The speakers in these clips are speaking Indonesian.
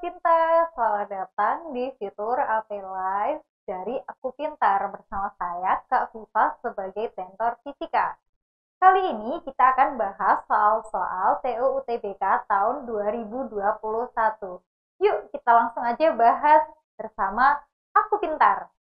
Sobat Pintar, selamat datang di fitur AP Live dari Aku Pintar bersama saya, Kak Viva, sebagai tentor fisika. Kali ini kita akan bahas soal-soal TU UTBK tahun 2021. Yuk kita langsung aja bahas bersama Aku Pintar.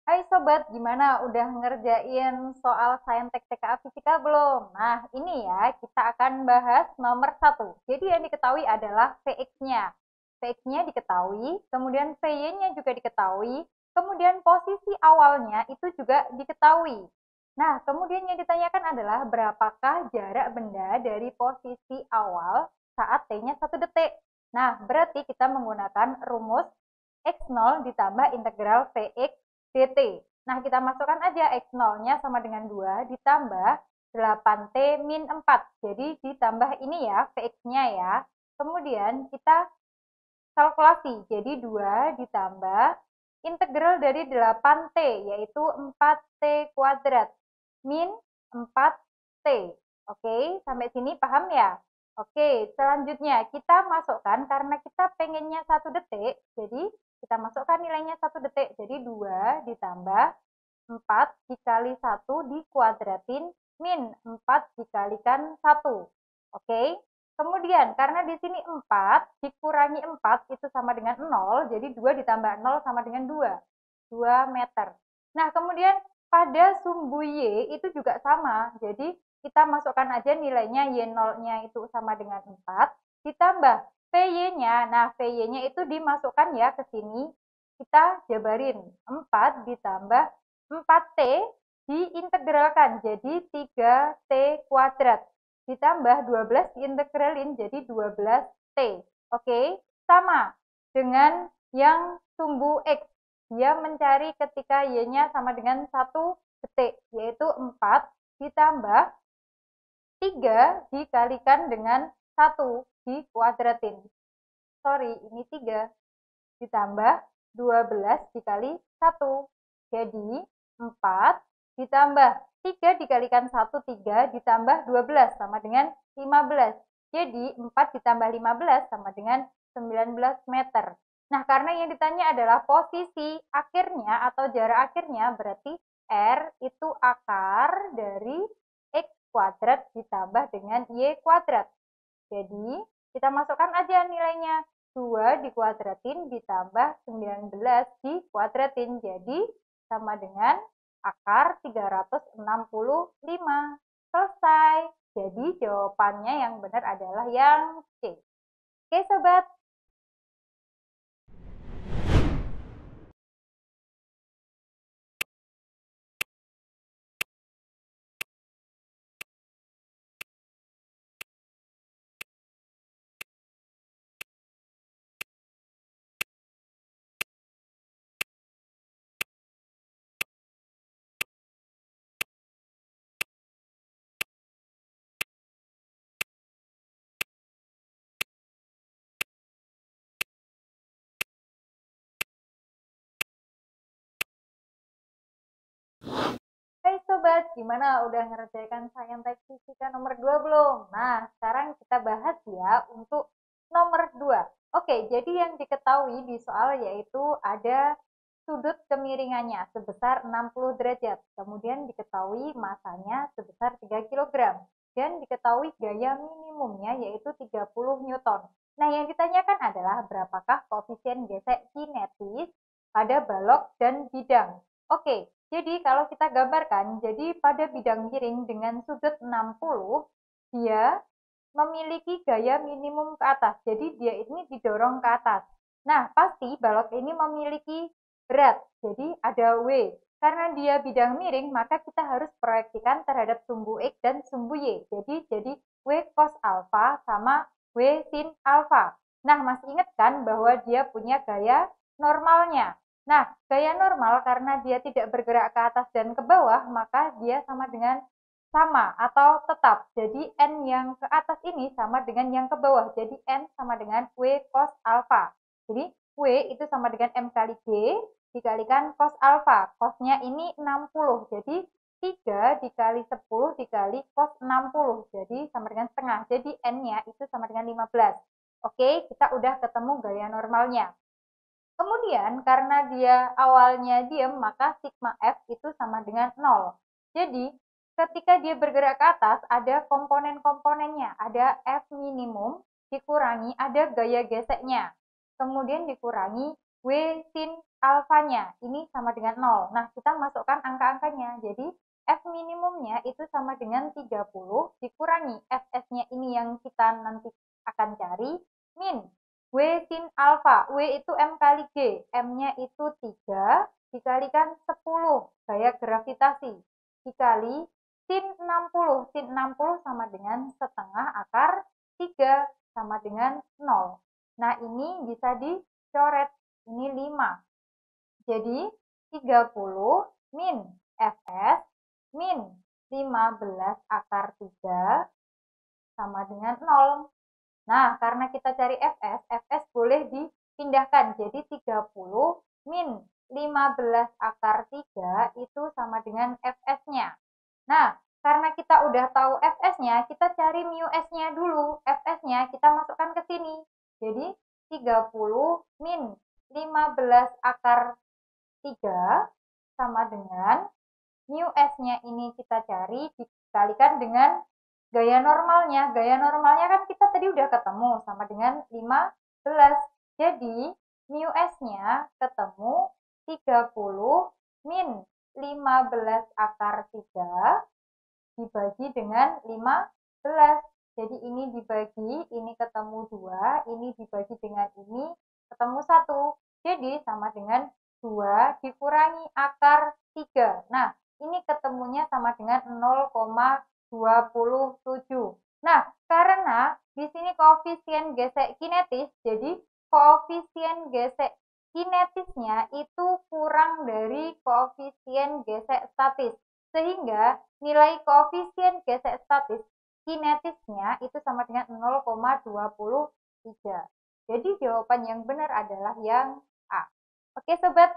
Hai Sobat, gimana? Udah ngerjain soal Saintek TKA Fisika belum? Nah, ini ya, kita akan bahas nomor 1. Jadi yang diketahui adalah Vx-nya. Vx-nya diketahui, kemudian Vy-nya juga diketahui, kemudian posisi awalnya itu juga diketahui. Nah, kemudian yang ditanyakan adalah berapakah jarak benda dari posisi awal saat T-nya 1 detik. Nah, berarti kita menggunakan rumus X0 ditambah integral Vx dt. Nah, kita masukkan aja X0-nya sama dengan 2 ditambah 8T min 4. Jadi, ditambah ini ya, Vx-nya ya. Kemudian, kita kalkulasi. Jadi, 2 ditambah integral dari 8T, yaitu 4T kuadrat, min 4T. Oke, sampai sini paham ya? Oke, selanjutnya kita masukkan, karena kita pengennya 1 detik, jadi kita masukkan nilainya 1 detik. Jadi 2 ditambah 4 dikali 1 dikuadratin min 4 dikalikan 1. Oke. Kemudian karena di sini 4 dikurangi 4 itu sama dengan 0, jadi 2 ditambah 0 sama dengan 2. 2 meter. Nah, kemudian pada sumbu Y itu juga sama. Jadi kita masukkan aja nilainya Y0-nya itu sama dengan 4 ditambah Vy-nya. Nah, Vy-nya itu dimasukkan ya ke sini. Kita jabarin. 4 ditambah 4T diintegralkan jadi 3T kuadrat. Ditambah 12 diintegralin jadi 12T. Oke, sama dengan yang sumbu X. Dia mencari ketika Y-nya sama dengan 1 detik, yaitu 4 ditambah 3 dikalikan dengan 1 dikuadratin. Sorry, ini 3 ditambah 12 dikali 1. Jadi 4 ditambah 3 dikalikan 1, 3 ditambah 12 sama dengan 15. Jadi 4 ditambah 15 sama dengan 19 meter. Nah, karena yang ditanya adalah posisi akhirnya atau jarak akhirnya, berarti R itu akar dari X kuadrat ditambah dengan Y kuadrat. Jadi, kita masukkan aja nilainya. 2 dikuadratin ditambah 19 dikuadratin. Jadi, sama dengan akar 365. Selesai. Jadi, jawabannya yang benar adalah yang C. Oke, Sobat. Hai Sobat, gimana? Udah ngerjakan Saintek Fisika nomor 2 belum? Nah, sekarang kita bahas ya untuk nomor 2. Oke, jadi yang diketahui di soal yaitu ada sudut kemiringannya sebesar 60 derajat. Kemudian diketahui masanya sebesar 3 kg. Dan diketahui gaya minimumnya yaitu 30 Newton. Nah, yang ditanyakan adalah berapakah koefisien gesek kinetis pada balok dan bidang. Oke, jadi kalau kita gambarkan, jadi pada bidang miring dengan sudut 60, dia memiliki gaya minimum ke atas. Jadi dia ini didorong ke atas. Nah, pasti balok ini memiliki berat, jadi ada W. Karena dia bidang miring, maka kita harus proyeksikan terhadap sumbu X dan sumbu Y. Jadi W cos alfa sama W sin alfa. Nah, masih ingat kan bahwa dia punya gaya normalnya. Nah, gaya normal karena dia tidak bergerak ke atas dan ke bawah, maka dia sama dengan sama atau tetap. Jadi N yang ke atas ini sama dengan yang ke bawah. Jadi N sama dengan W cos alfa. Jadi W itu sama dengan M kali G dikalikan cos alfa. Cosnya ini 60. Jadi 3 dikali 10 dikali cos 60. Jadi sama dengan setengah. Jadi N-nya itu sama dengan 15. Oke, kita udah ketemu gaya normalnya. Kemudian karena dia awalnya diam, maka sigma F itu sama dengan 0. Jadi ketika dia bergerak ke atas, ada komponen-komponennya. Ada F minimum dikurangi, ada gaya geseknya. Kemudian dikurangi W sin alfanya. Ini sama dengan 0. Nah, kita masukkan angka-angkanya. Jadi F minimumnya itu sama dengan 30 dikurangi Fs-nya ini yang kita nanti akan cari, min W sin alfa. W itu M kali G. M-nya itu 3 dikalikan 10 gaya gravitasi dikali sin 60. Sin 60 sama dengan setengah akar 3 sama dengan 0. Nah, ini bisa dicoret. Ini 5. Jadi 30 min Fs min 15 akar 3 sama dengan 0. Nah, karena kita cari Fs boleh dipindahkan. Jadi 30 min 15 akar 3 itu sama dengan Fs-nya. Nah, karena kita udah tahu Fs-nya, kita cari mu S-nya dulu. Fs-nya kita masukkan ke sini. Jadi 30 min 15 akar 3 sama dengan mu S-nya ini kita cari dikalikan dengan gaya normalnya. Gaya normalnya kan kita tadi udah ketemu sama dengan 15. Jadi mu S-nya ketemu 30 min 15 akar 3 dibagi dengan 15. Jadi ini dibagi, ini ketemu 2, ini dibagi dengan ini ketemu 1. Jadi sama dengan 2 dikurangi akar 3. Nah, ini ketemunya sama dengan 0,27. Nah, karena di sini koefisien gesek kinetis, jadi koefisien gesek kinetisnya itu kurang dari koefisien gesek statis. Sehingga nilai koefisien gesek statis kinetisnya itu sama dengan 0,23. Jadi jawaban yang benar adalah yang A. Oke, sobat.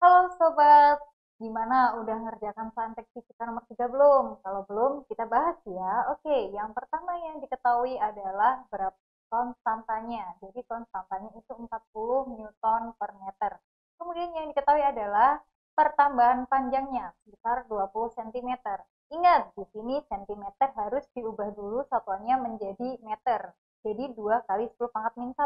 Halo sobat, gimana udah ngerjakan saintek fisika nomor 3 belum? Kalau belum, kita bahas ya. Oke, yang pertama yang diketahui adalah berapa konstantanya. Jadi konstantanya itu 40 Newton per meter. Kemudian yang diketahui adalah pertambahan panjangnya sebesar 20 cm. Ingat, di sini cm harus diubah dulu satuannya menjadi meter. Jadi 2 kali 10 pangkat min 1.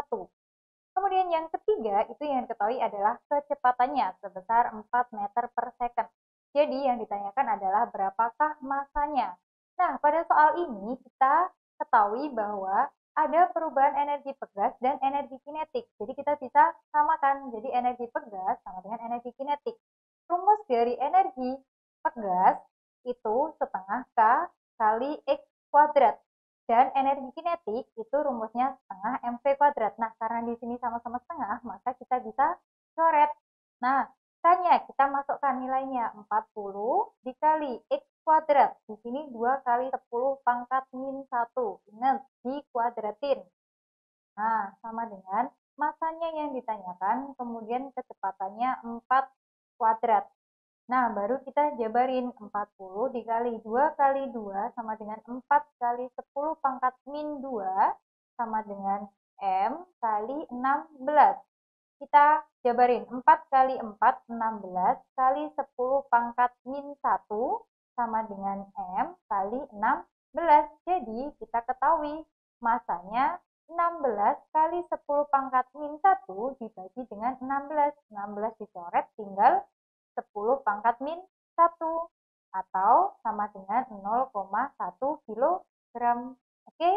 Kemudian yang ketiga itu yang diketahui adalah kecepatannya sebesar 4 meter per second. Jadi yang ditanyakan adalah berapakah masanya. Nah, pada soal ini kita ketahui bahwa ada perubahan energi pegas dan energi kinetik. Jadi kita bisa samakan. Jadi energi pegas sama dengan energi kinetik. Rumus dari energi pegas itu setengah K kali X kuadrat. Dan energi kinetik itu rumusnya setengah mv kuadrat. Nah, karena di sini sama-sama setengah, maka kita bisa coret. Nah, K-nya kita masukkan nilainya 40 dikali X kuadrat. Di sini 2 kali 10 pangkat min 1. Ingat, dikuadratin. Nah, sama dengan masanya yang ditanyakan, kemudian kecepatannya 4 kuadrat. Nah, baru kita jabarin 40 dikali 2 kali 2 sama dengan 4 kali 10 pangkat min 2 sama dengan M kali 16. Kita jabarin 4 kali 4, 16 kali 10 pangkat min 1 sama dengan M kali 16. Jadi, kita ketahui masanya 16 kali 10 pangkat min 1 dibagi dengan 16. 16 dicoret, tinggal 10 pangkat min 1 atau sama dengan 0,1 kilogram. Oke?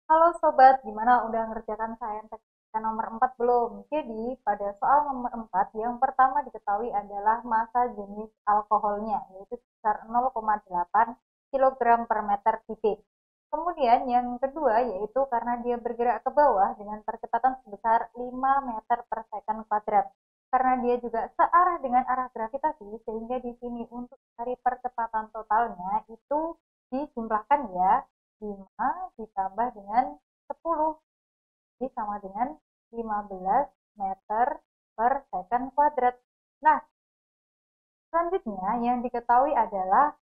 Halo sobat, gimana udah ngerjakan saintek nomor 4 belum? Jadi, pada soal nomor 4, yang pertama diketahui adalah massa jenis alkoholnya, yaitu sebesar 0,8 kg per meter kubik. Kemudian yang kedua yaitu karena dia bergerak ke bawah dengan percepatan sebesar 5 meter per second kuadrat. Karena dia juga searah dengan arah gravitasi, sehingga di sini untuk cari percepatan totalnya itu dijumlahkan ya. 5 ditambah dengan 10, jadi sama dengan 15 meter per second kuadrat. Nah, selanjutnya yang diketahui adalah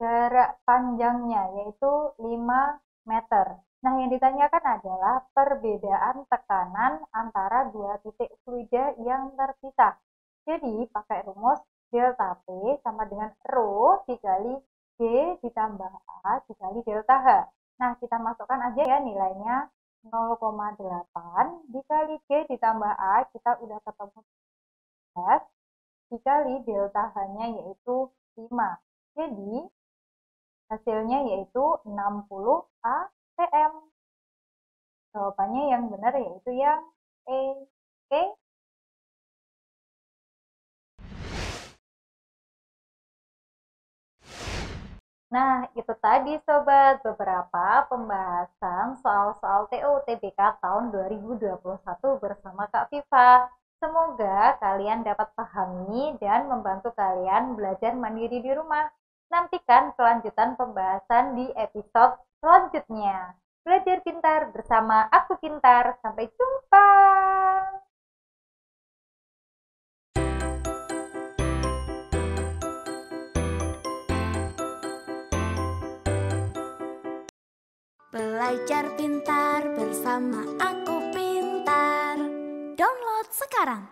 jarak panjangnya, yaitu 5 meter. Nah, yang ditanyakan adalah perbedaan tekanan antara dua titik fluida yang terpisah. Jadi, pakai rumus delta P sama dengan rho dikali G ditambah A dikali delta H. Nah, kita masukkan aja ya nilainya 0,8 dikali G ditambah A, kita udah ketemu S, dikali delta H-nya yaitu 5. Jadi, hasilnya yaitu 60 atm. Jawabannya yang benar yaitu yang E. Oke? Nah, itu tadi sobat beberapa pembahasan soal-soal TU/TBK tahun 2021 bersama Kak Viva. Semoga kalian dapat pahami dan membantu kalian belajar mandiri di rumah. Nantikan kelanjutan pembahasan di episode selanjutnya. Belajar pintar bersama Aku Pintar. Sampai jumpa. Belajar pintar bersama Aku Pintar. Download sekarang.